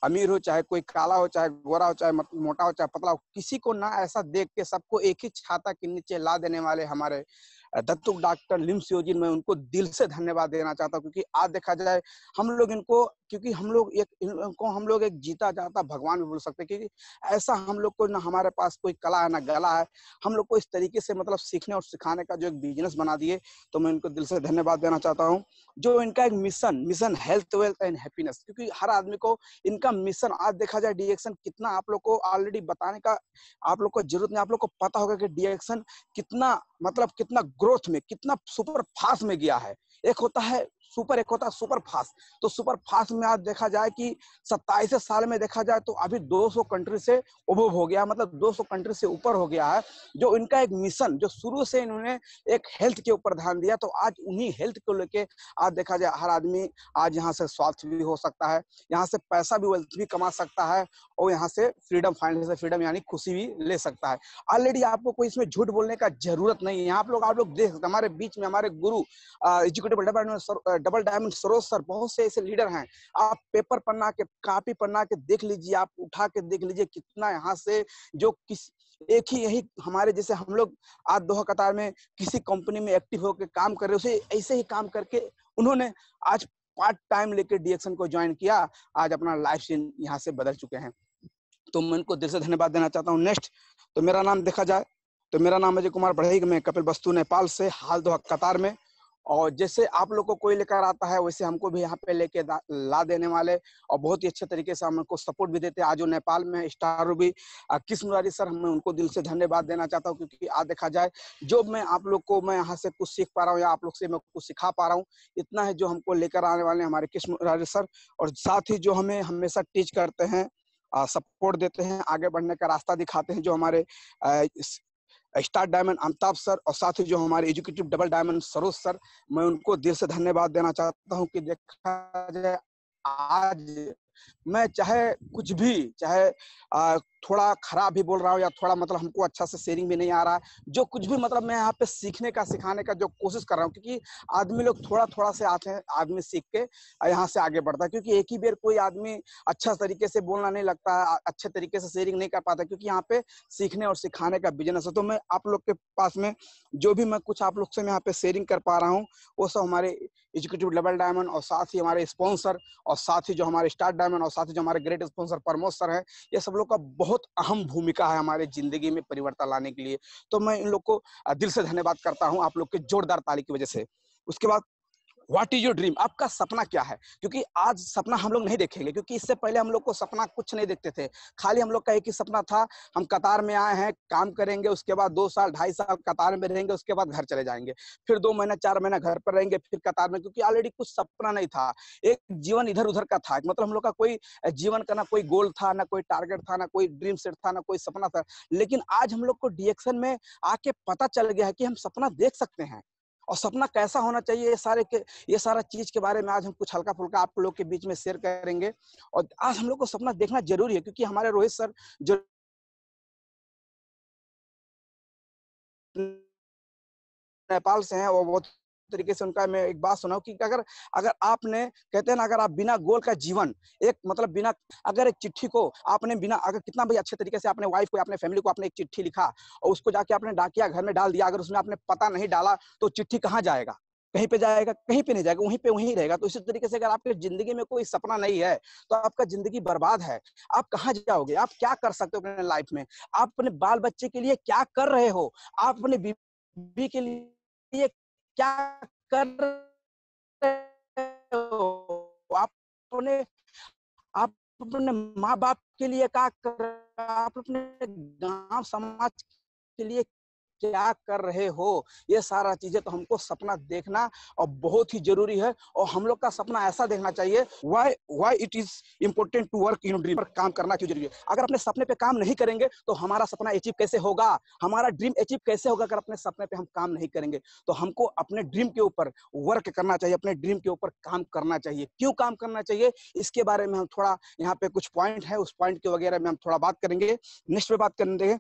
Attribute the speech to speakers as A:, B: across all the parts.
A: अमीर हो, चाहे कोई काला हो, चाहे गोरा हो, चाहे मोटा हो, चाहे पतला हो, किसी को ना ऐसा देख के सबको एक ही छाता के नीचे ला देने वाले हमारे दत्तुक डॉक्टर लिम्स योजिन, मैं उनको दिल से धन्यवाद देना चाहता हूँ। क्योंकि आज देखा जाए हम लोग इनको, क्योंकि हम लोग एक जीता जाता भगवान भी बोल सकते हैं, क्योंकि ऐसा हम लोग को ना हमारे पास कोई कला है ना गला है, हम लोग को इस तरीके से मतलब सीखने और सिखाने का जो एक बिजनेस बना दिए, तो मैं इनको दिल से धन्यवाद देना चाहता हूँ। जो इनका एक mission health wealth and happiness, क्योंकि हर आदमी को इनका मिशन, आज देखा जाए डीएक्शन कितना, आप लोग को ऑलरेडी बताने का आप लोग को जरूरत नहीं, आप लोग को पता होगा कि डीएक्शन कितना मतलब कितना ग्रोथ में, कितना सुपर फास्ट में गया है। एक होता है सुपर, एक होता है सुपर फास्ट। तो सुपर फास्ट में आज देखा जाए कि 27 साल में देखा जाए तो अभी 200 कंट्री से उभव हो गया, मतलब 200 कंट्री से ऊपर हो गया है। जो इनका एक मिशन, जो शुरू से इन्होंने एक हेल्थ के ऊपर ध्यान दिया, तो आज उन्हीं हेल्थ को लेके आज देखा जाए हर आदमी आज यहाँ से स्वास्थ्य भी हो सकता है, यहाँ से पैसा भी वेल्थ भी कमा सकता है, और यहाँ से फ्रीडम, फाइनेंशियल फ्रीडम यानी खुशी भी ले सकता है। ऑलरेडी आपको कोई इसमें झूठ बोलने का जरूरत नहीं है। आप लोग देख सकते, हमारे बीच में हमारे गुरु educative double diamond Saroj sir, बहुत से ऐसे लीडर हैं। आप पेपर पन्ना के, कॉपी पन्ना के देख लीजिए, आप उठा के देख लीजिए कितना यहाँ से जो किस एक ही यही हमारे जैसे हम लोग आज दोहा कतार में किसी कंपनी में एक्टिव होकर काम कर रहे, उसे ऐसे ही काम करके उन्होंने आज पार्ट टाइम लेके डीएक्शन को ज्वाइन किया, आज अपना लाइफ सीन यहाँ से बदल चुके हैं। तो मैं इनको दिल से धन्यवाद देना चाहता हूँ। नेक्स्ट, तो मेरा नाम देखा जाए तो मेरा नाम अजय कुमार बढ़ई, मैं कपिलवस्तु नेपाल से हाल दोहा कतार में, और जैसे आप लोग को कोई लेकर आता है वैसे हमको भी यहाँ पे लेके ला देने वाले, और बहुत ही अच्छे तरीके से हमको सपोर्ट भी देते हैं। आज जो नेपाल में star Ruby Krishna Murari sir, मैं उनको दिल से धन्यवाद देना चाहता हूँ। क्योंकि आज देखा जाए जो मैं आप लोग को मैं यहाँ से कुछ सीख पा रहा हूँ, या आप लोग से मैं कुछ सिखा पा रहा हूँ, इतना है जो हमको लेकर आने वाले हमारे कृष्ण मुरारी सर, और साथ ही जो हमें हमेशा टीच करते हैं, सपोर्ट देते हैं, आगे बढ़ने का रास्ता दिखाते हैं, जो हमारे स्टार डायमंड अमिताभ सर, और साथ ही जो हमारे educative double diamond Saroj sir, मैं उनको दिल से धन्यवाद देना चाहता हूं। कि देखा जाए आज मैं चाहे कुछ भी, चाहे थोड़ा खराब भी बोल रहा हूँ, या थोड़ा मतलब हमको अच्छा से शेयरिंग भी नहीं आ रहा है, जो कुछ भी मतलब मैं यहाँ पे सीखने का सिखाने का जो कोशिश कर रहा हूँ, क्योंकि आदमी लोग थोड़ा थोड़ा से आते हैं, आदमी सीख के यहाँ से आगे बढ़ता है। क्योंकि एक ही बेर कोई आदमी अच्छा तरीके से बोलना नहीं लगता है, अच्छे तरीके से शेयरिंग नहीं कर पाता, क्योंकि यहाँ पे सीखने और सिखाने का बिजनेस है। तो मैं आप लोग के पास में जो भी मैं कुछ आप लोग से मैं यहाँ पे शेयरिंग कर पा रहा हूँ, वो सब हमारे एजुकेटिव डबल डायमंड, और साथ ही हमारे स्पॉन्सर, और साथ ही जो हमारे स्टार डायमंड, और साथ ही जो हमारे ग्रेट स्पॉन्सर प्रमोद सर है, ये सब लोग का बहुत अहम भूमिका है हमारे जिंदगी में परिवर्तन लाने के लिए। तो मैं इन लोग को दिल से धन्यवाद करता हूं, आप लोग के जोरदार ताली की वजह से। उसके बाद, व्हाट इज योर ड्रीम, आपका सपना क्या है? क्योंकि आज सपना हम लोग नहीं देखेंगे, क्योंकि इससे पहले हम लोग को सपना कुछ नहीं देखते थे, खाली हम लोग का एक ही सपना था, हम कतार में आए हैं, काम करेंगे, उसके बाद 2 साल 2.5 साल कतार में रहेंगे, उसके बाद घर चले जाएंगे, फिर 2 महीना 4 महीना घर पर रहेंगे, फिर कतार में, क्योंकि ऑलरेडी कुछ सपना नहीं था, एक जीवन इधर उधर का था, मतलब हम लोग का कोई जीवन का ना कोई गोल था, ना कोई टारगेट था, ना कोई ड्रीम सेट था, ना कोई सपना था। लेकिन आज हम लोग को डीएक्शन में आके पता चल गया है कि हम सपना देख सकते हैं, और सपना कैसा होना चाहिए, ये सारा चीज के बारे में आज हम कुछ हल्का फुल्का आप लोग के बीच में शेयर करेंगे। और आज हम लोग को सपना देखना जरूरी है, क्योंकि हमारे रोहित सर जो नेपाल से हैं, वो बहुत तरीके से उनका मैं एक बात सुनाऊं कि अगर अगर आपने, कहते हैं ना, अगर आप बिना गोल का जीवन, एक मतलब बिना, अगर एक चिट्ठी को आपने बिना, अगर कितना भी अच्छे तरीके से आपने वाइफ को, अपने फैमिली को आपने एक चिट्ठी लिखा और उसको जाके आपने डाकिया घर में डाल दिया, अगर उसमें आपने पता नहीं डाला तो चिट्ठी कहाँ जाएगा? कहीं पे जाएगा? कहीं पे नहीं जाएगा, वहीं पे वहीं रहेगा। तो इसी तरीके से अगर आपके जिंदगी में कोई सपना नहीं है तो आपका जिंदगी बर्बाद है। आप कहाँ जाओगे? आप क्या कर सकते हो अपने लाइफ में? आप अपने बाल बच्चे के लिए क्या कर रहे हो? आप अपने बीवी के लिए क्या कर रहे हो? आप अपने माँ बाप के लिए क्या कर रहे हो? आप अपने गांव समाज के लिए क्या कर रहे हो? ये सारा चीजें तो हमको सपना देखना और बहुत ही जरूरी है, और हम लोग का सपना ऐसा देखना चाहिए। Why it is important to work in dream, पर काम करना क्यों जरूरी है? अगर अपने सपने पे काम नहीं करेंगे तो हमारा सपना अचीव कैसे होगा? हमारा ड्रीम अचीव कैसे होगा अगर अपने सपने पे हम काम नहीं करेंगे? तो हमको अपने ड्रीम के ऊपर वर्क करना चाहिए, अपने ड्रीम के ऊपर काम करना चाहिए। क्यों काम करना चाहिए, इसके बारे में हम थोड़ा यहाँ पे कुछ पॉइंट है, उस पॉइंट के वगैरह में हम थोड़ा बात करेंगे, नेक्स्ट पे बात करेंगे।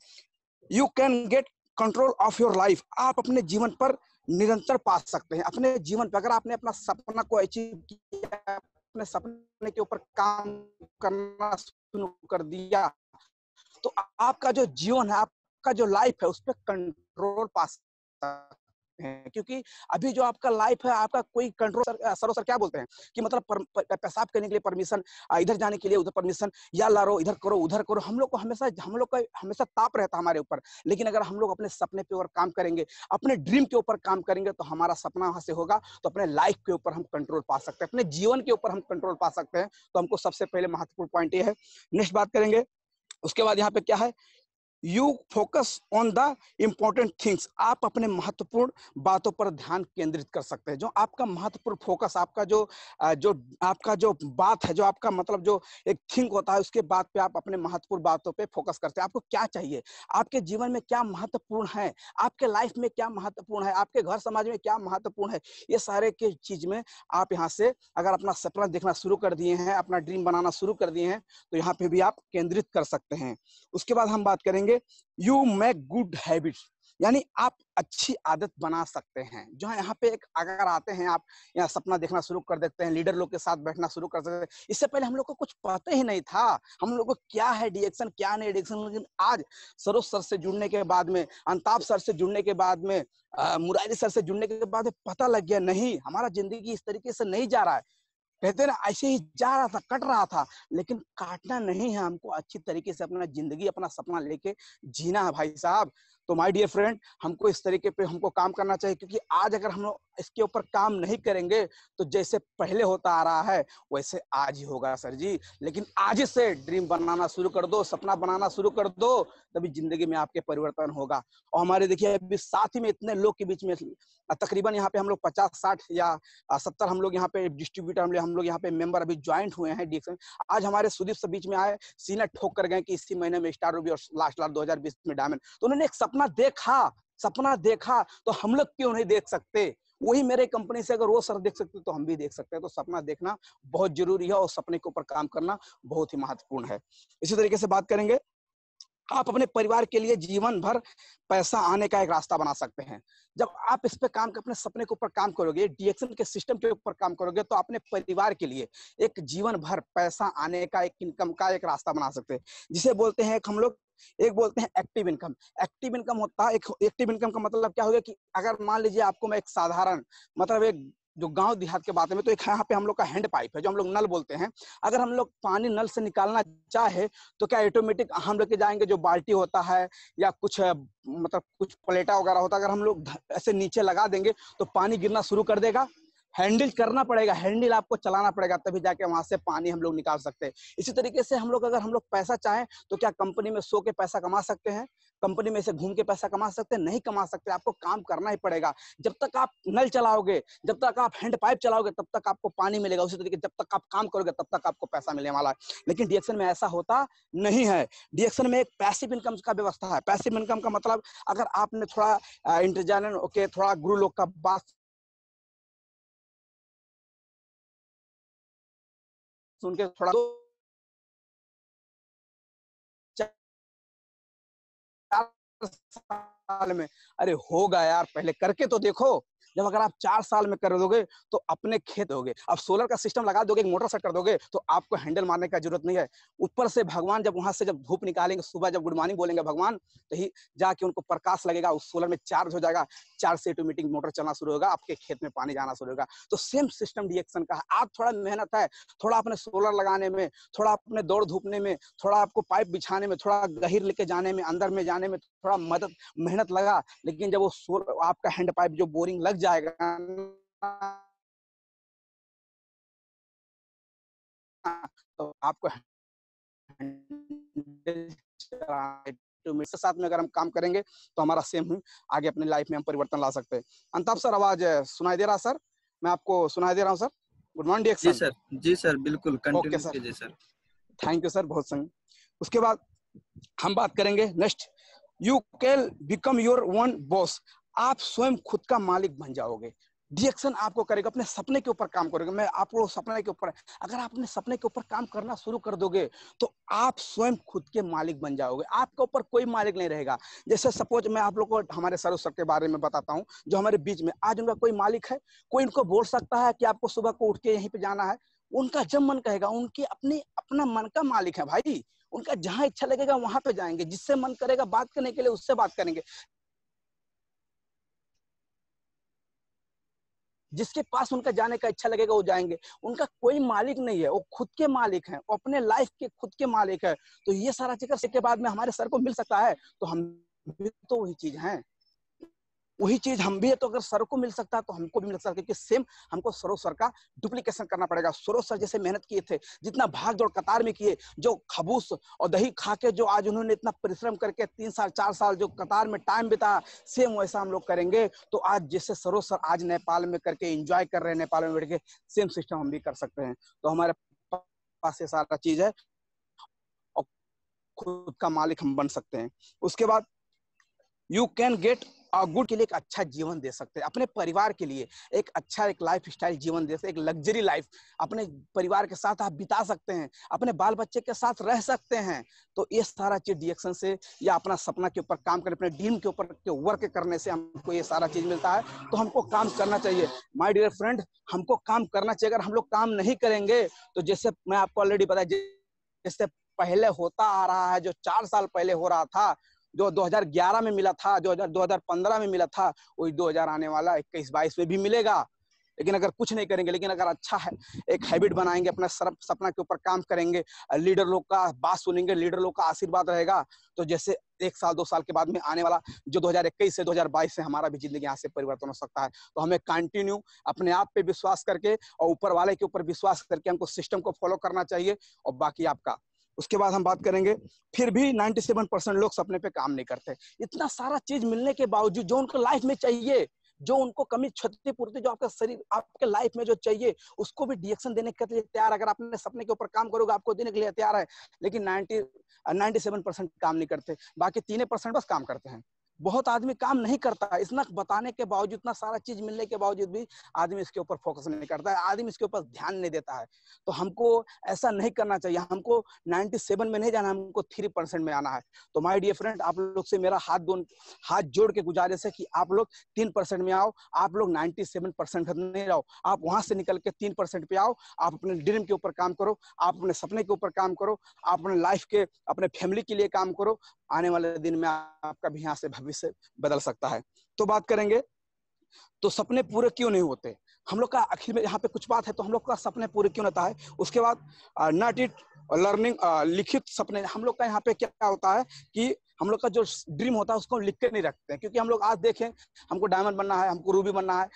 A: You can get control of your life, आप अपने जीवन पर निरंतर पा सकते हैं। अपने जीवन पर अगर आपने अपना सपना को अचीव किया, अपने सपने के ऊपर काम करना शुरू कर दिया, तो आपका जो जीवन है, आपका जो लाइफ है, उस पर कंट्रोल पा सकते हैं। क्योंकि अभी जो आपका लाइफ है, आपका कोई कंट्रोल सर क्या बोलते हैं कि मतलब पेशाब करने के लिए परमिशन, इधर जाने के लिए उधर परमिशन, या लारो इधर करो उधर करो, हम लोग का हमेशा ताप रहता है हमारे ऊपर। लेकिन अगर हम लोग अपने सपने पे ऊपर काम करेंगे, अपने ड्रीम के ऊपर काम करेंगे, तो हमारा सपना वहां से होगा, तो अपने लाइफ के ऊपर हम कंट्रोल पा सकते हैं, अपने जीवन के ऊपर हम कंट्रोल पा सकते हैं। तो हमको सबसे पहले महत्वपूर्ण पॉइंट ये है। नेक्स्ट बात करेंगे, उसके बाद यहाँ पे क्या है, you focus on the important things. आप अपने महत्वपूर्ण बातों पर ध्यान केंद्रित कर सकते हैं। जो आपका महत्वपूर्ण फोकस, आपका जो बात है, जो आपका मतलब जो एक थिंक होता है, उसके बात पे आप अपने महत्वपूर्ण बातों पे फोकस करते हैं। आपको क्या चाहिए, आपके जीवन में क्या महत्वपूर्ण है, आपके लाइफ में क्या महत्वपूर्ण है, आपके घर समाज में क्या महत्वपूर्ण है, ये सारे के चीज में आप यहाँ से अगर अपना सपना देखना शुरू कर दिए हैं, अपना ड्रीम बनाना शुरू कर दिए हैं, तो यहाँ पे भी आप केंद्रित कर सकते हैं। उसके बाद हम बात करेंगे, यू मेक गुड हैबिट्स, यानी आप अच्छी आदत बना सकते हैं। जो है यहाँ पे एक अगर आते हैं, आप यहाँ सपना देखना शुरू कर देते हैं, लीडर लोग के साथ बैठना शुरू कर सकते हैं। इससे पहले हम लोग को कुछ पता ही नहीं था, हम लोग को क्या है डीएक्शन, क्या नहीं डीएक्शन। लेकिन आज सरोज सर से जुड़ने के बाद में, अंताप सर से जुड़ने के बाद में, मुरारी सर से जुड़ने के बाद पता लग गया, नहीं हमारा जिंदगी इस तरीके से नहीं जा रहा है। कहते ना, ऐसे ही जा रहा था, कट रहा था, लेकिन काटना नहीं है, हमको अच्छी तरीके से अपना जिंदगी, अपना सपना लेके जीना है भाई साहब। तो माय डियर फ्रेंड, हमको इस तरीके पे हमको काम करना चाहिए, क्योंकि आज अगर हम लोग इसके ऊपर काम नहीं करेंगे, तो जैसे पहले होता आ रहा है वैसे आज ही होगा सर जी। लेकिन आज से ड्रीम बनाना शुरू कर दो, सपना बनाना शुरू कर दो, तभी जिंदगी में आपके परिवर्तन होगा। और हमारे देखिए अभी साथ ही में इतने लोग के बीच में, तकरीबन यहाँ पे हम लोग 50-60 या 70 हम लोग यहाँ पे डिस्ट्रीब्यूटर, हम लोग यहाँ पे मेंबर अभी ज्वाइंट हुए हैं डीएक्शन। आज हमारे सुदीप से बीच में आए, सीना ठोक कर गए कि इसी महीने में स्टार रूबी और लास्ट 2020 में डायमंड। तो उन्होंने एक सपना देखा, तो हम लोग क्यों नहीं देख सकते? वही मेरे कंपनी से अगर वो सर देख सकते तो हम भी देख सकते हैं। तो सपना देखना बहुत जरूरी है, और सपने के ऊपर काम करना बहुत ही महत्वपूर्ण है। इसी तरीके से बात करेंगे, आप अपने परिवार के लिए जीवन भर पैसा आने का एक रास्ता बना सकते हैं। जब आप इस पे काम, अपने सपने के ऊपर काम करोगे, डीएक्शन के सिस्टम के ऊपर काम करोगे, तो अपने परिवार के लिए एक जीवन भर पैसा आने का, एक इनकम का एक रास्ता बना सकते हैं, जिसे बोलते हैं हम लोग, एक बोलते हैं एक्टिव इनकम। एक्टिव इनकम होता है, एक एक्टिव इनकम का मतलब क्या हो गया कि अगर मान लीजिए आपको मैं एक साधारण मतलब एक जो गांव देहात के बात में, तो एक यहाँ पे हम लोग का हैंड पाइप है, जो हम लोग नल बोलते हैं। अगर हम लोग पानी नल से निकालना चाहे, तो क्या ऑटोमेटिक हम लोग के जाएंगे, जो बाल्टी होता है या कुछ मतलब कुछ प्लेटा वगैरह होता है, अगर हम लोग ऐसे नीचे लगा देंगे तो पानी गिरना शुरू कर देगा। हैंडल करना पड़ेगा, हैंडल आपको चलाना पड़ेगा, तभी जाके वहां से पानी हम लोग निकाल सकते हैं। इसी तरीके से हम लोग, अगर हम लोग पैसा चाहें, तो क्या कंपनी में सो के पैसा कमा सकते हैं? कंपनी में से घूम के पैसा कमा सकते हैं? नहीं कमा सकते, आपको काम करना ही पड़ेगा। जब तक आप नल चलाओगे, जब तक आप हैंड पाइप चलाओगे, तब तक आपको पानी मिलेगा। उसी तरीके जब तक आप काम करोगे, तब तक आपको पैसा मिलने वाला है। लेकिन डीएक्शन में ऐसा होता नहीं है। डीएक्शन में एक पैसिव इनकम का व्यवस्था है। पैसिव इनकम का मतलब, अगर आपने थोड़ा इंटेलिजेंट ओके, थोड़ा गुरु लोग का बात सुन के थोड़ा 4 साल में, अरे होगा यार, पहले करके तो देखो। जब अगर आप 4 साल में कर दोगे, तो अपने खेत होगे। अब सोलर का सिस्टम लगा दोगे, एक मोटर सेट कर दोगे, तो आपको हैंडल मारने का जरूरत नहीं है। ऊपर से भगवान जब वहां से जब धूप निकालेंगे, सुबह जब गुड मॉर्निंग बोलेंगे भगवान, तो ही जाके उनको प्रकाश लगेगा, उस सोलर में चार्ज हो जाएगा, चार्ज से ऑटोमेटिक मोटर चलना शुरू होगा, आपके खेत में पानी जाना शुरू होगा। तो सेम सिस्टम डीएक्शन का है। आप थोड़ा मेहनत है, थोड़ा अपने सोलर लगाने में, थोड़ा अपने दौड़ धूपने में, थोड़ा आपको पाइप बिछाने में, थोड़ा गहीर लेके जाने में, अंदर में जाने में थोड़ा मेहनत लगा। लेकिन जब वो आपका हैंड पाइप जो बोरिंग लग जाएगा, तो आपको मेरे साथ में अगर हम काम करेंगे, तो हमारा सेम ही आगे अपनी लाइफ में हम परिवर्तन ला सकते हैं। अंताप सर, आवाज सुनाई दे रहा सर? मैं आपको सुनाई दे रहा हूँ सर। Good morning action.
B: जी सर, बिल्कुल
A: ओके
B: कंटिन्यू
A: सर,
B: कीजिए सर।
A: थैंक यू सर, बहुत सही। उसके बाद हम बात करेंगे next, you can become your own boss. आप स्वयं खुद का मालिक बन जाओगे। डीएक्शन आपको करेगा, अपने सपने के ऊपर काम करोगे। मैं आपको सपने के ऊपर, अगर आप अपने सपने के ऊपर काम करना शुरू कर दोगे, तो आप स्वयं खुद के मालिक बन जाओगे। आपके ऊपर कोई मालिक नहीं रहेगा। जैसे सपोज मैं आप लोग को हमारे सरोज सर के बारे में बताता हूँ, जो हमारे बीच में आज उनका कोई मालिक है? कोई उनको बोल सकता है कि आपको सुबह को उठ के यहीं पे जाना है? उनका जब मन कहेगा, उनकी अपनी अपना मन का मालिक है भाई, उनका जहां इच्छा लगेगा वहां पे जाएंगे, जिससे मन करेगा बात करने के लिए उससे बात करेंगे, जिसके पास उनका जाने का इच्छा लगेगा वो जाएंगे। उनका कोई मालिक नहीं है, वो खुद के मालिक हैं, वो अपने लाइफ के खुद के मालिक है। तो ये सारा चीज के बाद में हमारे सर को मिल सकता है, तो हम भी तो वही चीज हैं, वही चीज हम भी है। तो अगर सर को मिल सकता है तो हमको भी मिल सकता है, क्योंकि सेम हमको सरोज सर का डुप्लीकेशन करना पड़ेगा। सरोज सर जैसे मेहनत किए थे, जितना भाग दौड़ कतार में किए, जो खबूस और दही खा के जो आज उन्होंने इतना परिश्रम करके 3 साल 4 साल जो कतार में टाइम बिताया, सेम वैसा हम लोग करेंगे। तो आज जैसे सरोज सर आज नेपाल में करके एंजॉय कर रहे हैं, नेपाल में बैठ के, सेम सिस्टम हम भी कर सकते हैं। तो हमारे पास ये सारा चीज है और खुद का मालिक हम बन सकते हैं। उसके बाद यू कैन गेट गुड के लिए एक अच्छा जीवन दे सकते हैं, अपने परिवार के लिए एक अच्छा एक लाइफ स्टाइल जीवन दे सकते, एक लग्जरी लाइफ अपने परिवार के साथ आप बिता सकते हैं, अपने बाल बच्चे के साथ रह सकते हैं। तो ये सारा चीज डीएक्शन से या अपना सपना के ऊपर काम करने, अपने ड्रीम के ऊपर के वर्क करने से हमको ये सारा चीज मिलता है। तो हमको काम करना चाहिए माय डियर फ्रेंड, हमको काम करना चाहिए। अगर हम लोग काम नहीं करेंगे तो जैसे मैं आपको ऑलरेडी बताया, जैसे पहले होता आ रहा है, जो 4 साल पहले हो रहा था, जो 2011 में मिला था, 2015 में मिला था, वही 2000 आने वाला 21-22 में भी मिलेगा। लेकिन अगर कुछ नहीं करेंगे, लेकिन अगर अच्छा है एक हैबिट बनाएंगे, अपना सपना के ऊपर काम करेंगे, लीडर लोग का बात सुनेंगे, लीडर लोग का आशीर्वाद रहेगा, तो जैसे 1 साल 2 साल के बाद में आने वाला जो 2021 से 2022 से हमारा भी जिंदगी यहाँ से परिवर्तन हो सकता है। तो हमें कंटिन्यू अपने आप पे विश्वास करके और ऊपर वाले के ऊपर विश्वास करके हमको सिस्टम को फॉलो करना चाहिए, और बाकी आपका। उसके बाद हम बात करेंगे, फिर भी 97% लोग सपने पे काम नहीं करते। इतना सारा चीज मिलने के बावजूद जो उनको लाइफ में चाहिए, जो उनको कमी क्षतिपूर्ति जो आपका शरीर आपके लाइफ में जो चाहिए, उसको भी डीएक्शन देने के लिए तैयार। अगर आपने सपने के ऊपर काम करोगे, आपको देने के लिए तैयार है। लेकिन 97% काम नहीं करते, बाकी 3% बस काम करते हैं। बहुत आदमी काम नहीं करता, इतना बताने के बावजूद, इतना सारा चीज मिलने के बावजूद भी आदमी इसके ऊपर फोकस नहीं करता है, आदमी इसके ऊपर ध्यान नहीं देता है। तो हमको ऐसा नहीं करना चाहिए, हमको 97 में नहीं जाना, हमको 3% में आना है। तो माय डियर फ्रेंड, आप लोग से मेरा हाथ जोड़ के गुजारिश है कि आप लोग 3% में आओ। आप लोग 97% नहीं रहो, आप वहां से निकल के 3% पे आओ। आप अपने ड्रीम के ऊपर काम करो, आप अपने सपने के ऊपर काम करो, आप अपने लाइफ के अपने फैमिली के लिए काम करो। आने वाले दिन में आपका भी यहाँ से भविष्य बदल सकता है। तो बात करेंगे, तो सपने पूरे क्यों नहीं होते, हम लोग का आखिर में यहाँ पे कुछ बात है, तो हम लोग का सपने पूरे क्यों होता है। उसके बाद नॉट इट लर्निंग, लिखित सपने, हम लोग का यहाँ पे क्या होता है कि हम लोग का जो ड्रीम होता है उसको लिख के नहीं रखते हैं। क्योंकि हम लोग आज देखें, हमको डायमंड बनना है, हमको रूबी बनना है,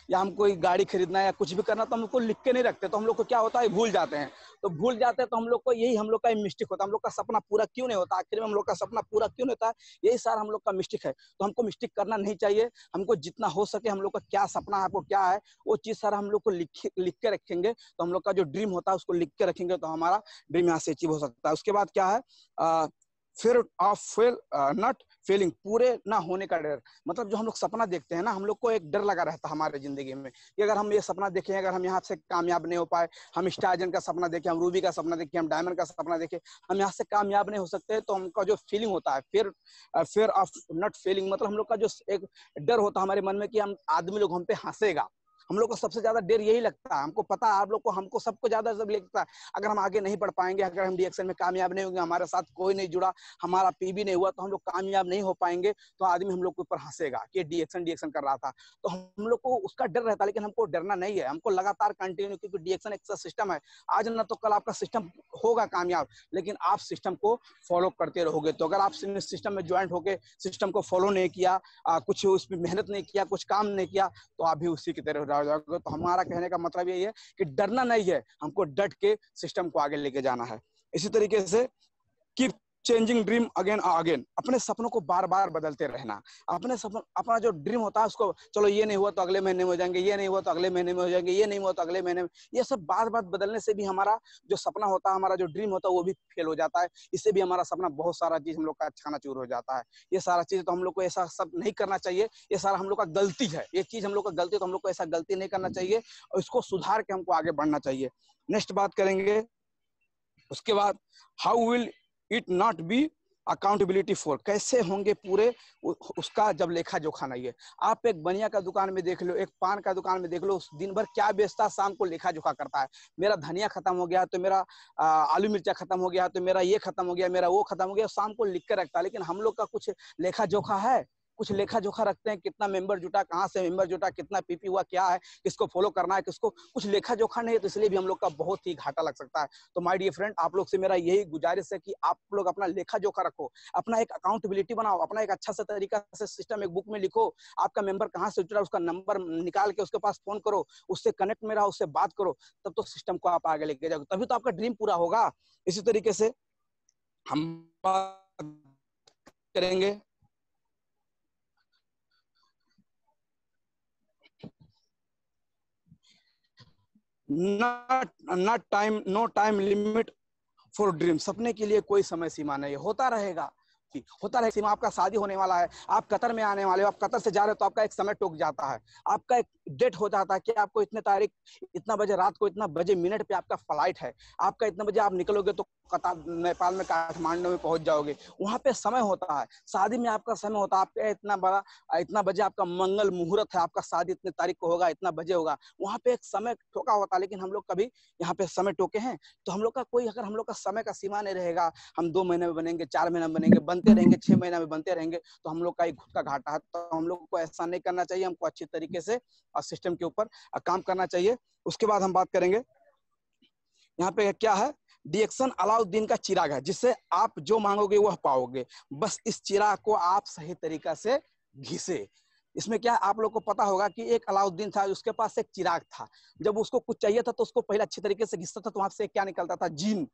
A: या हम कोई गाड़ी खरीदना है या कुछ भी करना, तो हम लोग को लिख के नहीं रखते। तो हम लोग को क्या होता है, भूल जाते हैं। तो भूल जाते हैं, तो हम लोग को यही हम लोग का मिस्टेक होता है। हम लोग का सपना पूरा क्यों नहीं होता, आखिर में हम लोग का सपना पूरा क्यों नहीं होता है, यही सारा हम लोग का मिस्टेक है। तो हमको मिस्टेक करना नहीं चाहिए। हमको जितना हो सके हम लोग का क्या सपना है, आपको क्या है, वो चीज सारा हम लोग को लिख के रखेंगे। तो हम लोग का जो ड्रीम होता है उसको लिख के रखेंगे, तो हमारा ड्रीम यहाँ से अचीव हो सकता है। उसके बाद क्या है, fear of fail not failing, पूरे ना होने का डर। मतलब जो हम लोग सपना देखते हैं ना, हम लोग को एक डर लगा रहता है हमारे जिंदगी में कि अगर हम ये सपना देखें, अगर हम यहाँ से कामयाब नहीं हो पाए, हम स्टारजन का सपना देखें, हम रूबी का सपना देखें, हम डायमंड का सपना देखें, हम यहाँ से कामयाब नहीं हो सकते, तो हमका जो फीलिंग होता है फियर ऑफ नॉट फेलिंग, मतलब हम लोग का जो एक डर होता है हमारे मन में कि हम आदमी लोग हम पे हंसेगा। हम लोग को सबसे ज्यादा डर यही लगता है। हमको पता है आप लोग को, हमको सबको ज्यादा सब लगता है अगर हम आगे नहीं बढ़ पाएंगे, अगर हम डीएक्शन में कामयाब नहीं होंगे, हमारे साथ कोई नहीं जुड़ा, हमारा पीबी नहीं हुआ, तो हम लोग कामयाब नहीं हो पाएंगे, तो आदमी हम लोग के ऊपर हंसेगा कि डीएक्शन कर रहा था। तो हम लोग को उसका डर रहता है, लेकिन हमको डरना नहीं है, हमको लगातार कंटिन्यू, क्योंकि डीएक्शन एक सिस्टम है। आज ना तो कल आपका सिस्टम होगा कामयाब, लेकिन आप सिस्टम को फॉलो करते रहोगे। तो अगर आप सिस्टम में ज्वाइंट होकर सिस्टम को फॉलो नहीं किया, कुछ उस पर मेहनत नहीं किया, कुछ काम नहीं किया, तो आप भी उसी की तरह रह जाओगे। तो हमारा कहने का मतलब यही है कि डरना नहीं है, हमको डट के सिस्टम को आगे लेके जाना है। इसी तरीके से keep changing dream again again, अपने सपनों को बार बार बदलते रहना। अपना जो ड्रीम होता है उसको, चलो ये नहीं हुआ तो अगले महीने में हो जाएंगे, ये नहीं हुआ तो अगले महीने में हो जाएंगे, ये नहीं हुआ तो अगले महीने में, ये सब बार बार बदलने से भी हमारा जो सपना होता है, हमारा जो ड्रीम होता है, वो भी फेल हो जाता है। इससे भी हमारा सपना बहुत सारा चीज हम लोग का चकनाचूर हो जाता है। ये सारा चीज तो हम लोग को ऐसा सब नहीं करना चाहिए, ये सारा हम लोग का गलती है, ये चीज हम लोग का गलती है, तो हम लोग को ऐसा गलती नहीं करना चाहिए और इसको सुधार के हमको आगे बढ़ना चाहिए। नेक्स्ट बात करेंगे, उसके बाद how will it not be accountability for, कैसे होंगे पूरे उसका जब लेखा जोखा नहीं है। आप एक बनिया का दुकान में देख लो, एक पान का दुकान में देख लो, उस दिन भर क्या बेचता, शाम को लेखा जोखा करता है। मेरा धनिया खत्म हो गया तो मेरा आलू मिर्चा खत्म हो गया तो मेरा ये खत्म हो गया, मेरा वो खत्म हो गया, शाम को लिख कर रखता है। लेकिन हम लोग का कुछ लेखा जोखा है, कुछ लेखा जोखा रखते हैं, कितना मेंबर जुटा, कहाँ से मेंबर जुटा, कितना पीपी हुआ, क्या है, किसको फॉलो करना है, किसको, कुछ लेखा जोखा नहीं है, तो इसलिए भी हम लोग का बहुत ही घाटा लग सकता है। तो माय डियर फ्रेंड, आप लोग से मेरा यही गुजारिश है कि आप लोग अपना लेखा जोखा रखो, अपना एक अकाउंटेबिलिटी बनाओ, अपना एक अच्छा सा तरीका से सिस्टम एक बुक में लिखो। आपका मेंबर कहाँ से जुड़ा, उसका नंबर निकाल के उसके पास फोन करो, उससे कनेक्ट में रहो, उससे बात करो, तब तो सिस्टम को आप आगे लेके जाओगे, तभी तो आपका ड्रीम पूरा होगा। इसी तरीके से हम बात करेंगे not time, no time limit for dream. सपने के लिए कोई समय सीमा नहीं, होता रहेगा, होता रहेगा सीमा। आपका शादी होने वाला है, आप कतर में आने वाले हो, आप कतर से जा रहे हो तो आपका एक समय टूट जाता है, आपका एक डेट हो जाता है कि आपको इतने तारीख, इतना बजे रात को, इतना बजे मिनट पे आपका फ्लाइट है, आपका इतने बजे आप निकलोगे तो कतर, नेपाल में काठमांडू में पहुंच जाओगे। वहां पे समय होता है, शादी में आपका समय होता है, आपका इतना बड़ा, इतना बजे आपका मंगल मुहूर्त है, आपका शादी इतने तारीख को होगा, इतना बजे होगा, वहां पे एक समय ठोका होता है। लेकिन हम लोग कभी यहाँ पे समय टोके हैं? तो हम लोग का कोई, अगर हम लोग का समय का सीमा नहीं रहेगा, हम 2 महीने में बनेंगे, 4 महीने में बनेंगे, बनते रहेंगे, 6 महीने में बनते रहेंगे, तो हम लोग का ही खुद का घाटा है। तो हम लोग को ऐसा नहीं करना चाहिए, हमको अच्छी तरीके से सिस्टम के ऊपर काम करना चाहिए। उसके बाद हम बात करेंगे, यहाँ पे क्या है, डिएक्शन अलाउद्दीन का चिराग है, जिससे आप जो मांगोगे वह पाओगे, बस इस चिराग को आप सही तरीका से घिसे। इसमें क्या, आप लोग को पता होगा कि एक अलाउद्दीन था, उसके पास एक चिराग था, जब उसको कुछ चाहिए था तो उसको पहले अच्छी तरीके से घिसता था, तो वहां से क्या निकलता था, जीन।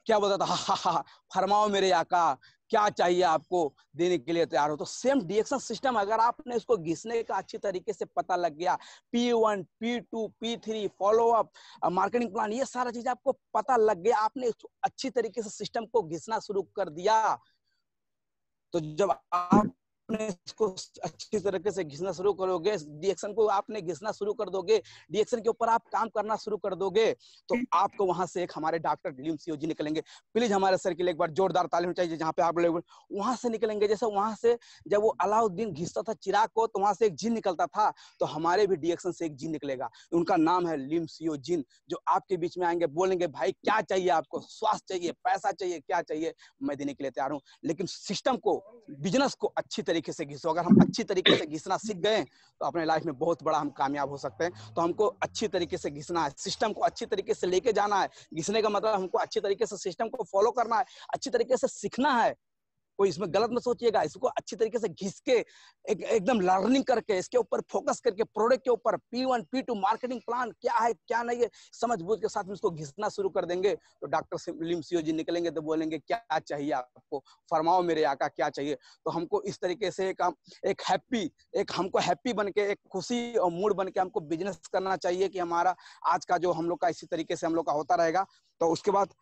A: क्या बोलता था, हा हा हा, फरमाओ मेरे आका, क्या चाहिए आपको, देने के लिए तैयार हो। तो सेम डिएक्शन सिस्टम, अगर आपने इसको घिसने का अच्छी तरीके से पता लग गया, P1 P2 P3 follow up, marketing plan, ये सारा चीज आपको पता लग गया, आपने अच्छी तरीके से सिस्टम को घिसना शुरू कर दिया, तो जब आपने इसको अच्छी तरीके से घिसना शुरू करोगे, डिएक्शन को आपने घिसना शुरू कर दोगे, डिएक्शन के ऊपर आप काम करना शुरू कर दोगे, तो आपको वहां से एक हमारे डॉक्टर लिमसियो जी निकलेंगे। प्लीज हमारे सर के लिए एक बार जोरदार ताली होनी चाहिए, जहाँ पे आप लोग वहां से निकलेंगे। जैसे वहां से जब वो अलाउद्दीन घिसता था चिराग को, तो वहां से एक जिन निकलता था, तो हमारे भी डिएक्शन से एक जिन निकलेगा, उनका नाम है लिमसियो जिन, जो आपके बीच में आएंगे, बोलेंगे भाई क्या चाहिए आपको, स्वास्थ्य चाहिए, पैसा चाहिए, क्या चाहिए, मैं देने के लिए तैयार हूँ। लेकिन सिस्टम को, बिजनेस को अच्छी तरीके से घिसो। अगर हम अच्छी तरीके से घिसना सीख गए तो अपने लाइफ में बहुत बड़ा हम कामयाब हो सकते हैं। तो हमको अच्छी तरीके से घिसना है, सिस्टम को अच्छी तरीके से लेके जाना है। घिसने का मतलब हमको अच्छी तरीके से सिस्टम को फॉलो करना है, अच्छी तरीके से सीखना है। कोई इसमें गलत मत सोचिएगा, इसको अच्छी तरीके से घिस के एकदम लर्निंग करके, इसके ऊपर फोकस करके, प्रोडक्ट के ऊपर P1 P2 मार्केटिंग प्लान क्या है क्या नहीं है, समझ बूझ के साथ में इसको घिसना शुरू कर देंगे, तो डॉक्टर लिमसियो जी निकलेंगे तो बोलेंगे क्या चाहिए आपको, फरमाओ मेरे आका क्या चाहिए। तो हमको इस तरीके से एक हमको हैप्पी बन के, एक खुशी और मूड बन के हमको बिजनेस करना चाहिए, कि हमारा आज का जो हम लोग का इसी तरीके से हम लोग का होता रहेगा। तो उसके बाद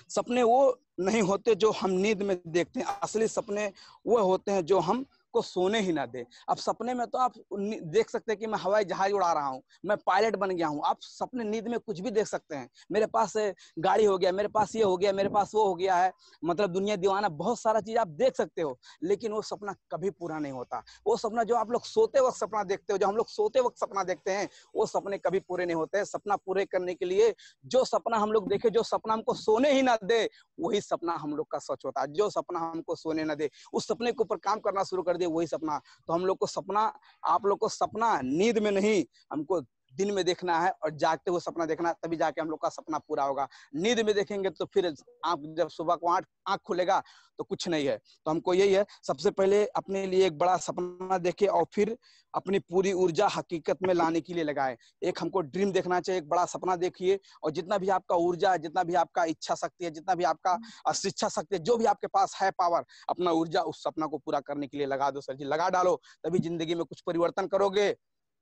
A: सपने वो नहीं होते जो हम नींद में देखते हैं, असली सपने वो होते हैं जो हम को सोने ही ना दे। अब सपने में तो आप देख सकते हैं कि मैं हवाई जहाज उड़ा रहा हूँ, मैं पायलट बन गया हूँ, आप सपने नींद में कुछ भी देख सकते हैं, मेरे पास गाड़ी हो गया, मेरे पास ये हो गया, मेरे पास वो हो गया है, मतलब दुनिया दीवाना, बहुत सारा चीज आप देख सकते हो, लेकिन वो सपना कभी पूरा नहीं होता। वो सपना जो आप लोग सोते वक्त सपना देखते हो, जो हम लोग सोते वक्त सपना देखते हैं, वो सपने कभी पूरे नहीं होते। सपना पूरे करने के लिए जो सपना हम लोग देखे, जो सपना हमको सोने ही ना दे, वही सपना हम लोग का सच होता है। जो सपना हमको सोने ना दे, उस सपने के ऊपर काम करना शुरू कर दे, वही सपना। तो हम लोग को सपना, आप लोग को सपना नींद में नहीं, हमको दिन में देखना है, और जागते हुए सपना देखना है, तभी जाके हम लोग का सपना पूरा होगा। नींद में देखेंगे तो फिर आप जब सुबह को आंख खुलेगा तो कुछ नहीं है। तो हमको यही है, सबसे पहले अपने लिए एक बड़ा सपना देखे, और फिर अपनी पूरी ऊर्जा हकीकत में लाने के लिए लगाए। एक हमको ड्रीम देखना चाहिए, एक बड़ा सपना देखिए, और जितना भी आपका ऊर्जा है, जितना भी आपका इच्छा शक्ति है, जितना भी आपका शिक्षा शक्ति है, जो भी आपके पास है पावर, अपना ऊर्जा उस सपना को पूरा करने के लिए लगा दो सर जी, लगा डालो, तभी जिंदगी में कुछ परिवर्तन करोगे।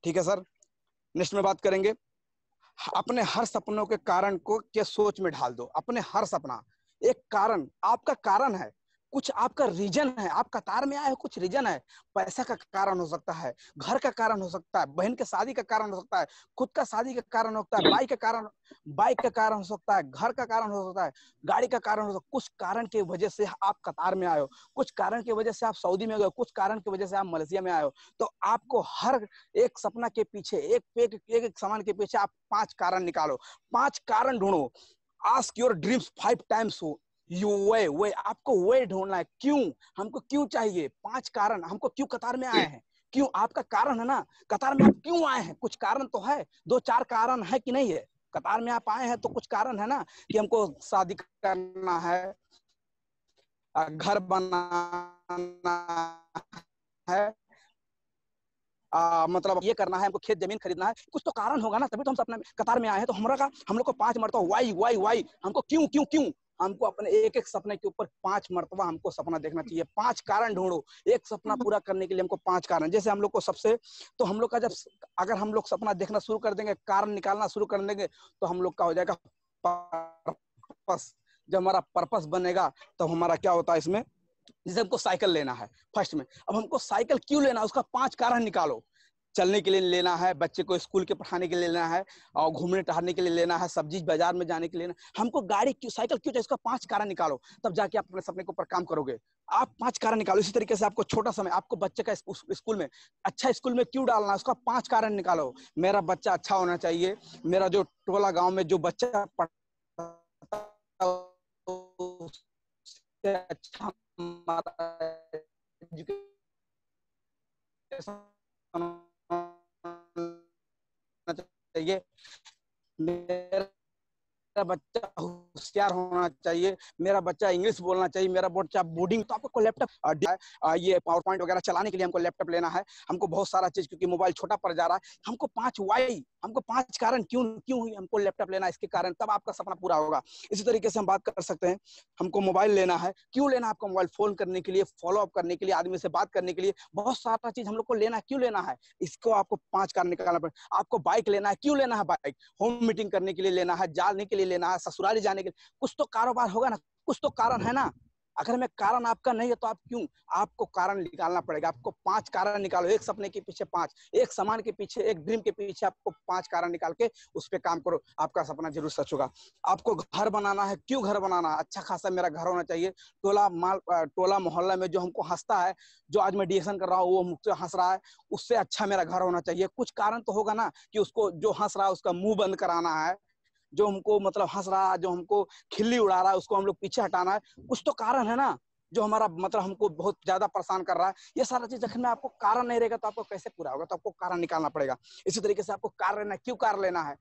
A: ठीक है सर, नेक्स्ट में बात करेंगे, अपने हर सपनों के कारण को के सोच में ढाल दो। अपने हर सपना एक कारण, आपका कारण है, कुछ आपका रीजन है, आप कतार में आए हो, कुछ रीजन है। पैसा का कारण हो सकता है, घर का कारण हो सकता है, बहन के शादी का कारण हो सकता है, खुद का शादी का कारण हो सकता है, बाइक का कारण हो सकता है, घर का कारण हो सकता है, गाड़ी का कारण हो सकता है। कुछ कारण की वजह से आप कतार में आए हो, कुछ कारण की वजह से आप सऊदी में गए हो, कुछ कारण की वजह से आप मलेशिया में आए हो। तो आपको हर एक सपना के पीछे, एक सामान के पीछे आप 5 कारण निकालो, 5 कारण ढूंढो। आस्क योर ड्रीम्स 5 टाइम्स हो यू वे आपको वे ढूंढना है। क्यों हमको, क्यों चाहिए? 5 कारण। हमको क्यों कतार में आए हैं, क्यों? आपका कारण है ना, कतार में आप क्यों आए हैं? कुछ कारण तो है, 2-4 कारण है कि नहीं है? कतार में आप आए हैं तो कुछ कारण है ना, कि हमको शादी करना है, घर बनाना है, मतलब ये करना है, हमको खेत जमीन खरीदना है। कुछ तो कारण होगा ना, तभी तो हम अपने कतार में आए हैं। तो हम लोग को 5 मरतबा वाई हमको क्यों क्यों क्यों, हमको अपने एक एक सपने के ऊपर 5 मरतबा हमको सपना देखना चाहिए। 5 कारण ढूंढो। एक सपना पूरा करने के लिए हमको 5 कारण। जैसे हम लोग को सबसे, तो हम लोग का जब, अगर हम लोग सपना देखना शुरू कर देंगे, कारण निकालना शुरू कर देंगे, तो हम लोग का हो जाएगा पर्पस। जब हमारा पर्पस बनेगा तो हमारा क्या होता है इसमें, जैसे हमको साइकिल लेना है फर्स्ट में, अब हमको साइकिल क्यों लेना है, उसका 5 कारण निकालो। चलने के लिए लेना है, बच्चे को स्कूल के पढ़ाने के लिए लेना है, और घूमने टहलने के लिए लेना है, सब्जी बाजार में जाने के लिए लेना। हमको गाड़ी क्यों, साइकिल क्यों चाहिए, इसका 5 कारण निकालो, तब जाके आप अपने सपने के ऊपर काम करोगे। आप 5 कारण निकालो। इसी तरीके से आपको छोटा समय, आपको बच्चे का स्कूल में, अच्छा स्कूल में क्यों डालना है, उसका 5 कारण निकालो। मेरा बच्चा अच्छा होना चाहिए, मेरा जो टोला गाँव में जो बच्चा पढ़ता अच्छा हमारा एजुकेशन चाहिए, मेरा बच्चा होशियार होना चाहिए, मेरा बच्चा इंग्लिश बोलना चाहिए, मेरा बच्चा बोर्डिंग। तो आपको लैपटॉप, ये पावर पॉइंट वगैरह चलाने के लिए हमको लैपटॉप लेना है, हमको बहुत सारा चीज, क्योंकि मोबाइल छोटा पड़ जा रहा है। हमको 5 वाई, हमको 5 कारण क्यों क्यों हमको लैपटॉप लेना है, इसके कारण, तब आपका सपना पूरा होगा। इसी तरीके से हम बात कर सकते हैं, हमको मोबाइल लेना है, क्यों लेना है आपको मोबाइल? फोन करने के लिए, फॉलो अप करने के लिए, आदमी से बात करने के लिए, बहुत सारा चीज हम लोग को लेना है। क्यों लेना है, इसको आपको 5 कारण निकालना पड़ेगा। आपको बाइक लेना है, क्यों लेना है बाइक? होम मीटिंग करने के लिए लेना है, जाने के लिए लेना है, ससुराल जाने के लिए। कुछ तो कारोबार होगा ना, कुछ तो कारण है ना। अगर में कारण आपका नहीं है तो आप क्यों, आपको कारण निकालना पड़ेगा। आपको 5 कारण निकालो, एक सपने के पीछे 5, एक सामान के पीछे, एक ड्रीम के पीछे आपको 5 कारण निकाल के उस पर काम करो, आपका सपना जरूर सच होगा। आपको घर बनाना है, क्यों घर बनाना? अच्छा खासा मेरा घर होना चाहिए, टोला मोहल्ला में जो हमको हंसता है, जो आज मैं डीएक्शन कर रहा हूँ वो मुझसे हंस रहा है, उससे अच्छा मेरा घर होना चाहिए। कुछ कारण तो होगा ना, कि उसको जो हंस रहा है उसका मुंह बंद कराना है, जो हमको मतलब हंस रहा है, जो हमको खिल्ली उड़ा रहा है, उसको हम लोग पीछे हटाना है। कुछ तो कारण है ना, जो हमारा मतलब हमको बहुत ज्यादा परेशान कर रहा है। ये सारा चीज अगर में आपको कारण नहीं रहेगा तो आपको कैसे पूरा होगा? तो आपको कारण निकालना पड़ेगा। इसी तरीके से आपको कार लेना है, क्यों कार लेना है?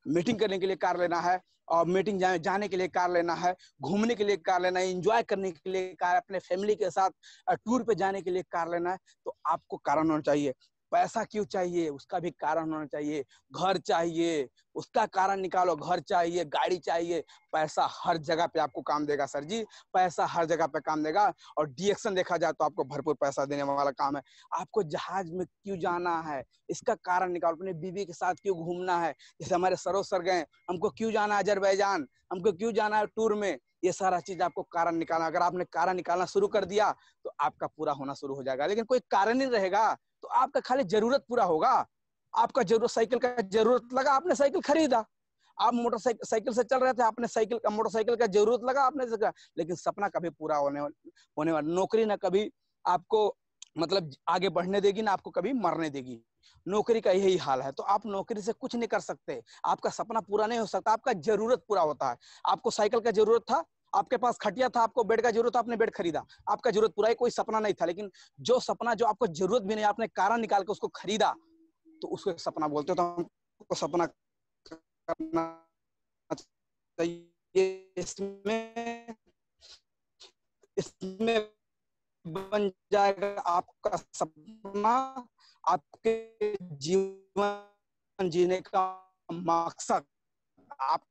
A: मीटिंग करने के लिए कार लेना है, और मीटिंग जाने के लिए कार लेना है, घूमने के लिए कार लेना है, एंजॉय करने के लिए कार, अपने फैमिली के साथ टूर पे जाने के लिए कार लेना है। तो आपको कारण होना चाहिए। पैसा क्यों चाहिए, उसका भी कारण होना चाहिए। घर चाहिए, उसका कारण निकालो। घर चाहिए, गाड़ी चाहिए, पैसा हर जगह पे आपको काम देगा सर जी, पैसा हर जगह पे काम देगा। और डीएक्शन देखा जाए तो आपको भरपूर पैसा देने वाला काम है। आपको जहाज में क्यों जाना है, इसका कारण निकालो। अपने बीवी के साथ क्यों घूमना है, जैसे हमारे सर गए, हमको क्यों जाना है अजरबैजान, हमको क्यों जाना है टूर में, ये सारा चीज आपको कारण निकालना। अगर आपने कारण निकालना शुरू कर दिया तो आपका पूरा होना शुरू हो जाएगा। लेकिन कोई कारण नहीं रहेगा तो आपका खाली जरूरत पूरा होगा। आपका जरूरत, साइकिल का जरूरत लगा, आपने साइकिल खरीदा। आप मोटरसाइकिल साइकिल से चल रहे थे, आपने साइकिल का, मोटरसाइकिल का जरूरत लगा, आपने सका। लेकिन सपना कभी पूरा होने वाला। नौकरी ना कभी आपको मतलब आगे बढ़ने देगी, ना आपको कभी मरने देगी। नौकरी का यही हाल है। तो आप नौकरी से कुछ नहीं कर सकते, आपका सपना पूरा नहीं हो सकता, आपका जरूरत पूरा होता है। आपको साइकिल का जरूरत था, आपके पास खटिया था, आपको बेड का जरूरत था, आपने बेड खरीदा, आपका जरूरत पूरा है, कोई सपना नहीं था। लेकिन जो सपना, जो आपको जरूरत भी नहीं, आपने कारण निकाल के उसको खरीदा, तो उसको एक सपना बोलते हो। तो हमको सपना करना चाहिए। इसमें इसमें बन जाएगा आपका सपना, आपके जीवन जीने का मकसद। आप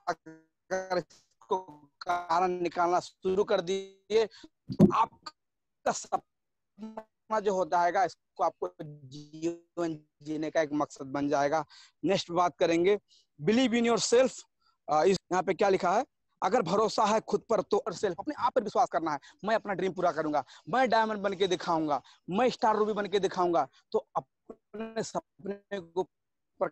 A: अगर इसको कारण निकालना शुरू कर दिए तो आपका सपना जो हो जाएगा, इसको आपको जीवन जीने का एक मकसद बन जाएगा। नेक्स्ट बात करेंगे, बिलीव इन योर सेल्फ। यहाँ पे क्या लिखा है, अगर भरोसा है खुद पर तो सेल्फ, अपने आप पर विश्वास करना है। मैं अपना ड्रीम पूरा करूंगा, मैं डायमंड बन के दिखाऊंगा, मैं स्टार रूबी बन के दिखाऊंगा। तो अपने सपने को ऊपर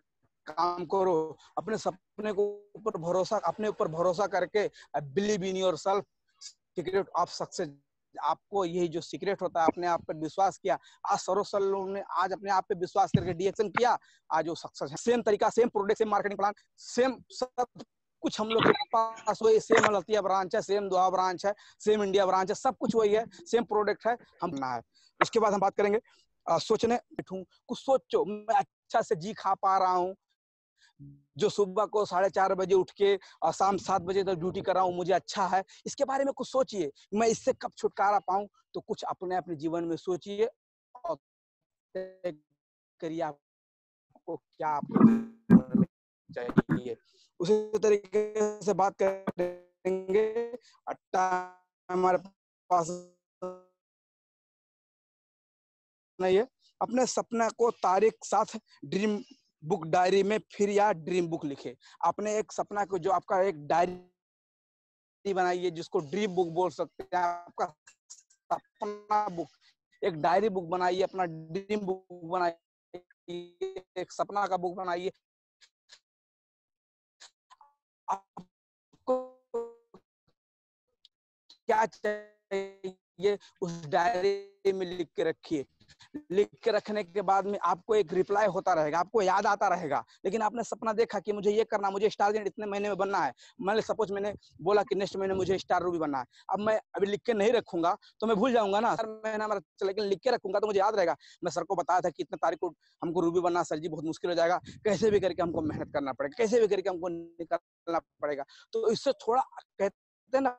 A: काम करो, अपने सपने को ऊपर भरोसा, अपने ऊपर भरोसा करके believe in your self, secret of success. आपको यही जो सीक्रेट होता है, अपने आप पर विश्वास किया। आज सरोसल लोगों ने आज अपने आप पे विश्वास करके डीएक्शन किया, आज वो सक्सेस है। सेम तरीका, same product, same marketing plan, same सब कुछ हम लोग के पास वही, सेम हल्दिया ब्रांच है, सेम दोहा ब्रांच है, सेम इंडिया ब्रांच है, सब कुछ वही है, सेम प्रोडक्ट है, हम ना है। उसके बाद हम बात करेंगे सोचने बैठूं, कुछ सोचो, मैं अच्छा से जी खा पा रहा हूँ, जो सुबह को 4:30 बजे उठ के और शाम 7 बजे तक ड्यूटी कर रहा हूँ, मुझे अच्छा है, इसके बारे में कुछ सोचिए, मैं इससे कब छुटकारा पाऊं। तो कुछ अपने अपने जीवन में सोचिए और करिए आपको क्या आपके जीवन में चाहिए। उसी तरीके से बात करेंगे, हमारे पास नहीं है। अपने सपना को तारीख साथ ड्रीम बुक डायरी में फिर या ड्रीम बुक लिखे। अपने एक सपना को, जो आपका एक डायरी बनाइए, जिसको ड्रीम बुक बोल सकते हैं, आपका सपना बुक, एक डायरी बुक बनाइए, अपना ड्रीम बुक बनाइए, एक सपना का बुक बनाइए। आपको क्या चाहिए उस डायरी में लिख के रखिए। लिख के रखने के बाद में आपको एक रिप्लाई होता रहेगा, आपको याद आता रहेगा। लेकिन आपने सपना देखा कि मुझे ये करना, मुझे स्टार एजेंट इतने महीने में बनना है, मैंने सपोज मैंने बोला कि नेक्स्ट महीने मुझे स्टार रूबी बनना है। अब मैं अभी लिख के नहीं रखूंगा तो मैं भूल जाऊंगा ना, सर महीना मेरा, लेकिन लिख के रखूंगा तो मुझे याद रहेगा। मैं सर को बताया था कि इतने तारीख को हमको रूबी बनना, सर जी बहुत मुश्किल हो जाएगा, कैसे भी करके हमको मेहनत करना पड़ेगा, कैसे भी करके हमको निकलना पड़ेगा। तो इससे थोड़ा कहते हैं ना,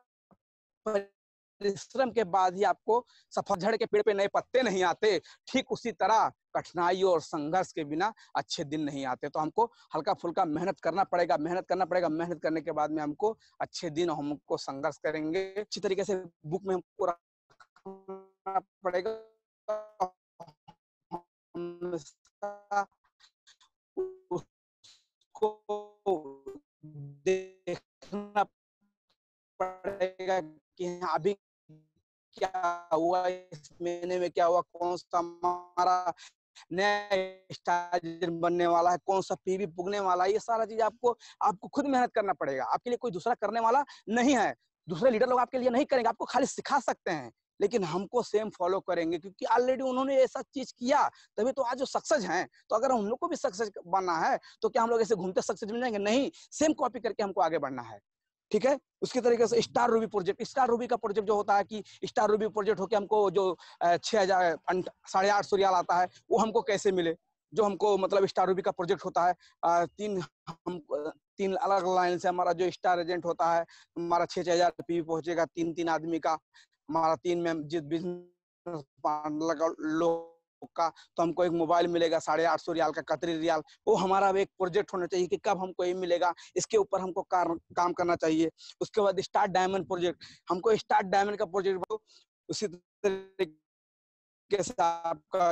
A: परिश्रम के बाद ही आपको सफेद के पेड़ पे नए पत्ते नहीं आते, ठीक उसी तरह कठिनाइयों और संघर्ष के बिना अच्छे दिन नहीं आते। तो हमको हल्का फुल्का मेहनत करना पड़ेगा, मेहनत करना पड़ेगा। मेहनत करने के बाद में हमको अच्छे दिन, हमको संघर्ष करेंगे, अच्छी तरीके से बुक में हमको रखना पड़ेगा, उसको देखना पड़ेगा कि अभी क्या हुआ, इस महीने में क्या हुआ, कौन सा हमारा नया स्टार बनने वाला है, कौन सा पीवी पुगने वाला है। ये सारा चीज आपको आपको खुद मेहनत करना पड़ेगा। आपके लिए कोई दूसरा करने वाला नहीं है, दूसरे लीडर लोग आपके लिए नहीं करेंगे, आपको खाली सिखा सकते हैं, लेकिन हमको सेम फॉलो करेंगे, क्योंकि ऑलरेडी उन्होंने ऐसा चीज किया, तभी तो आज जो सक्सेस हैं। तो अगर हम लोग को भी सक्सेस बनना है तो क्या हम लोग ऐसे घूमते सक्सेस मिल जाएंगे? नहीं, सेम कॉपी करके हमको आगे बढ़ना है। ठीक है। उसकी तरीके से star Ruby project, star Ruby का प्रोजेक्ट जो होता है कि स्टार रूबी प्रोजेक्ट होकर हमको जो 6,000 850 रियाल आता है, वो हमको कैसे मिले। जो हमको मतलब स्टार रूबी का प्रोजेक्ट होता है, तीन अलग लाइन से हमारा जो स्टार एजेंट होता है, हमारा 6,000 पीवी पहुंचेगा, 3-3 आदमी का, हमारा 3 में जिस बिजनेस लोग का, तो हमको एक मोबाइल मिलेगा 850 रियाल का, कतरी रियाल। वो हमारा एक प्रोजेक्ट होना चाहिए कि कब हमको ये मिलेगा, इसके ऊपर हमको काम करना चाहिए। उसके बाद स्टार डायमंड प्रोजेक्ट, हमको स्टार डायमंड का प्रोजेक्ट, उसी तरीके से आपका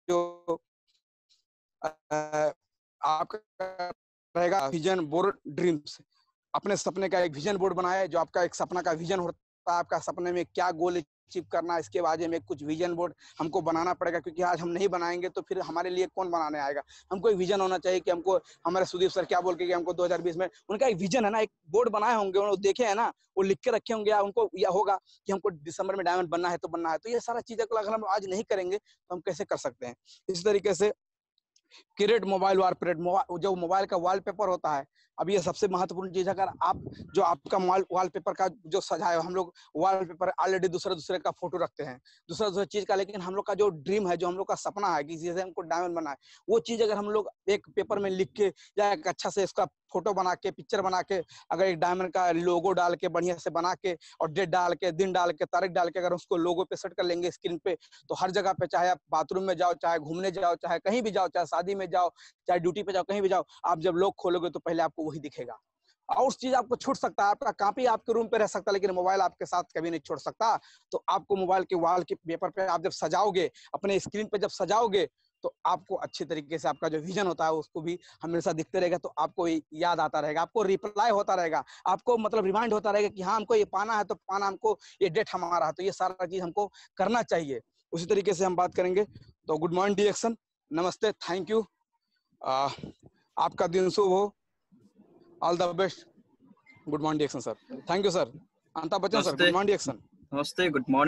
A: जो आपका रहेगा विजन बोर्ड ड्रीम्स। अपने सपने का एक विजन बोर्ड बनाया है, जो आपका एक सपना का विजन होता है, आपका सपने में क्या गोल अचीव करना है, इसके बारे में कुछ विजन बोर्ड हमको बनाना पड़ेगा, क्योंकि आज हम नहीं बनाएंगे तो फिर हमारे लिए कौन बनाने आएगा। हमको एक विजन होना चाहिए कि हमको, हमारे सुदीप सर क्या बोल के कि हमको 2020 में, उनका एक विजन है ना, एक बोर्ड बनाए होंगे, उन्होंने देखे है ना, वो लिख के रखे होंगे, या उनको यह होगा कि हमको दिसंबर में डायमंड बनना है तो बनना है। तो ये सारा चीजें अगर हम आज नहीं करेंगे तो हम कैसे कर सकते हैं। इस तरीके से क्रिएट मोबाइल वॉलपेपर, जो मोबाइल का वॉलपेपर होता है, अब ये सबसे महत्वपूर्ण चीज है। अगर आप जो आपका वॉलपेपर का जो सजाए, हम लोग वॉलपेपर ऑलरेडी दूसरे का फोटो रखते हैं, दूसरा चीज का, लेकिन हम लोग का जो ड्रीम है, जो हम लोग का सपना है कि जैसे हमको डायमंड बना है, वो चीज अगर हम लोग एक पेपर में लिख के या एक अच्छा से इसका फोटो बना के, पिक्चर बना के, अगर एक डायमंड का लोगो डाल के बढ़िया से बना के, और डेट डाल के, दिन डाल के, तारीख डाल के, अगर उसको लोगो पे सेट कर लेंगे स्क्रीन पे, तो हर जगह पे, चाहे आप बाथरूम में जाओ, चाहे घूमने जाओ, चाहे कहीं भी जाओ, चाहे शादी में जाओ, चाहे ड्यूटी पे जाओ, कहीं भी जाओ, आप जब लोग खोलोगे तो पहले आपको वही दिखेगा। और उस चीज आपको छूट सकता है, आपका कॉपी आपके रूम पे रह सकता है, लेकिन मोबाइल आपके साथ कभी नहीं छोड़ सकता। तो आपको मोबाइल के वॉल के पेपर पे आप जब सजाओगे, अपने स्क्रीन पे जब सजाओगे, तो आपको अच्छी तरीके से आपका जो विजन होता है उसको भी हमेशा दिखते रहेगा, तो आपको याद आता रहेगा, आपको रिप्लाई होता रहेगा, आपको मतलब रिमाइंड होता रहेगा कि हाँ हमको ये पाना है, तो पाना, हमको ये डेट हमारा है, तो ये सारा चीज हमको करना चाहिए। उसी तरीके से हम बात करेंगे। तो गुड मॉर्निंग डिएक्शन, नमस्ते, थैंक यू, आपका दिन शुभ हो, all the best. Good morning डिएक्शन sir, thank you sir. Amitabh Bachchan sir, good
B: नमस्ते।
A: मॉर्निंग डिएक्शन।
B: नमस्ते, गुड मॉर्निंग।